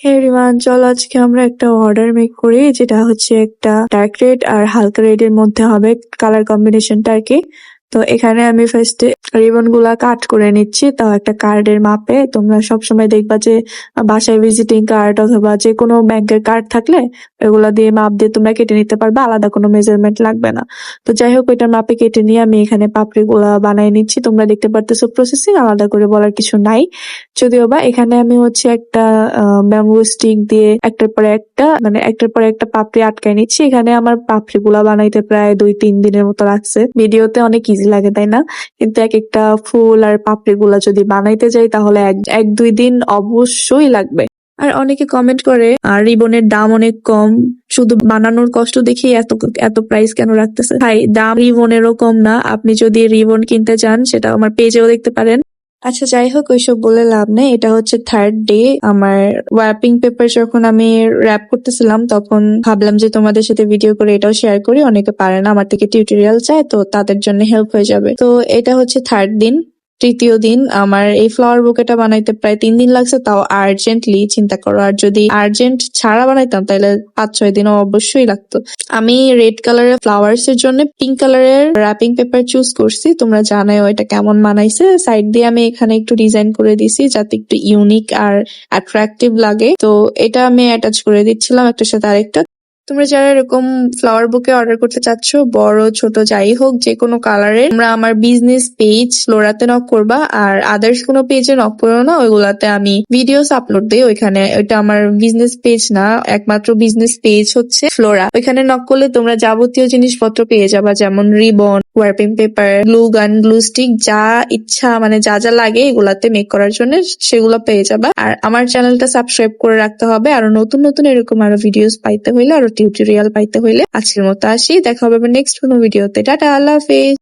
হে everyone, চলো আজকে আমরা একটা অর্ডার মেক করি, যেটা হচ্ছে একটা ডার্ক রেড আর হালকা রেড এর মধ্যে হবে কালার কম্বিনেশনটা আর কি। তো এখানে আমি ফার্স্টে রিবন গুলা কাট করে নিচ্ছি, তাও একটা কার্ডের মাপে। তোমরা সবসময় দেখবা যে বাসায় ভিজিটিং কার্ড অথবা যে কোনো ব্যাংকের কার্ড থাকলে এগুলা দিয়ে মাপ দিয়ে তোমরা কেটে নিতে পারবে, আলাদা কোনো মেজারমেন্ট লাগবে না। তো যাই হোক, ওইটার মাপে কেটে নিয়ে আমি এখানে পাপড়ি গুলা বানিয়ে নিচ্ছি। তোমরা দেখতে পারতেছো প্রসেসিং, আলাদা করে বলার কিছু নাই। যদিও বা এখানে আমি হচ্ছে একটা ব্যাম্বু স্টিক দিয়ে একটার পরে একটা পাপড়ি আটকায় নিচ্ছি। এখানে আমার পাপড়ি গুলা বানাইতে প্রায় 2-3 দিনের মতো লাগছে। ভিডিওতে অনেক ইজি লাগে তাই না, কিন্তু এক একটা ফুল আর পাপড়ি গুলা যদি বানাইতে যাই তাহলে 1-2 দিন অবশ্যই লাগবে। আর অনেকে কমেন্ট করে আর রিবনের দাম অনেক কম, শুধু বানানোর কষ্ট দেখি এত এত প্রাইস কেন রাখতেছে। ভাই, দাম রিবনেরও কম না। আপনি যদি রিবন কিনতে চান সেটা আমার পেজেও দেখতে পারেন। আচ্ছা, যাই হোক, ওইসব বলে লাভ নেই। এটা হচ্ছে 3rd ডে। আমার ওয়ার্পিং পেপার যখন আমি র্যাপ করতেছিলাম তখন ভাবলাম যে তোমাদের সাথে ভিডিও করে এটাও শেয়ার করি। অনেকে পারে না, আমার থেকে টিউটোরিয়াল চায়, তো তাদের জন্য হেল্প হয়ে যাবে। তো এটা হচ্ছে 3rd দিন। তৃতীয় দিন আমার এই ফ্লাওয়ার বুকেটা বানাইতে প্রায় 3 দিন লাগছে, তাও আর্জেন্টলি। চিন্তা করো, আর যদি আর্জেন্ট ছাড়া বানাইতাম তাহলে 5-6 দিনও অবশ্যই লাগতো। আমি রেড কালারের ফ্লাওয়ার্স এর জন্য পিঙ্ক কালারের র্যাপিং পেপার চুজ করছি। তোমরা জানাই এটা কেমন বানাইছে। সাইড দিয়ে আমি এখানে একটু ডিজাইন করে দিছি যাতে একটু ইউনিক আর অ্যাট্রাকটিভ লাগে। তো এটা আমি অ্যাটাচ করে দিচ্ছিলাম একটার সাথে আরেকটা। তোমরা যারা এরকম ফ্লাওয়ার বুকে অর্ডার করতে চাচ্ছ, বড় ছোট যাই হোক, যে কোনো কালারের, তোমরা আমার বিজনেস পেজ ফ্লোরাতে নক করবা। আর আদার্স কোনো পেজে নক করো না, ওইগুলাতে আমি ভিডিওস আপলোড দিই। ওইখানে ওইটা আমার বিজনেস পেজ না, একমাত্র বিজনেস পেজ হচ্ছে ফ্লোরা। ওইখানে নক করলে তোমরা যাবতীয় জিনিসপত্র পেয়ে যাবা, যেমন রিবন, ওয়ার্পিং পেপার, গ্লু গান, গ্লু স্টিক, যা ইচ্ছা মানে যা যা লাগে এগুলাতে মেক করার জন্য সেগুলো পেয়ে যাবা। আর আমার চ্যানেলটা সাবস্ক্রাইব করে রাখতে হবে আরো নতুন নতুন এরকম আরো ভিডিওস পাইতে হইলে, আরো টিউটোরিয়াল পাইতে হইলে। আজকের মতো আসি, দেখা হবে নেক্সট কোনো ভিডিওতে। টাটা, আল্লাহ হাফেজ।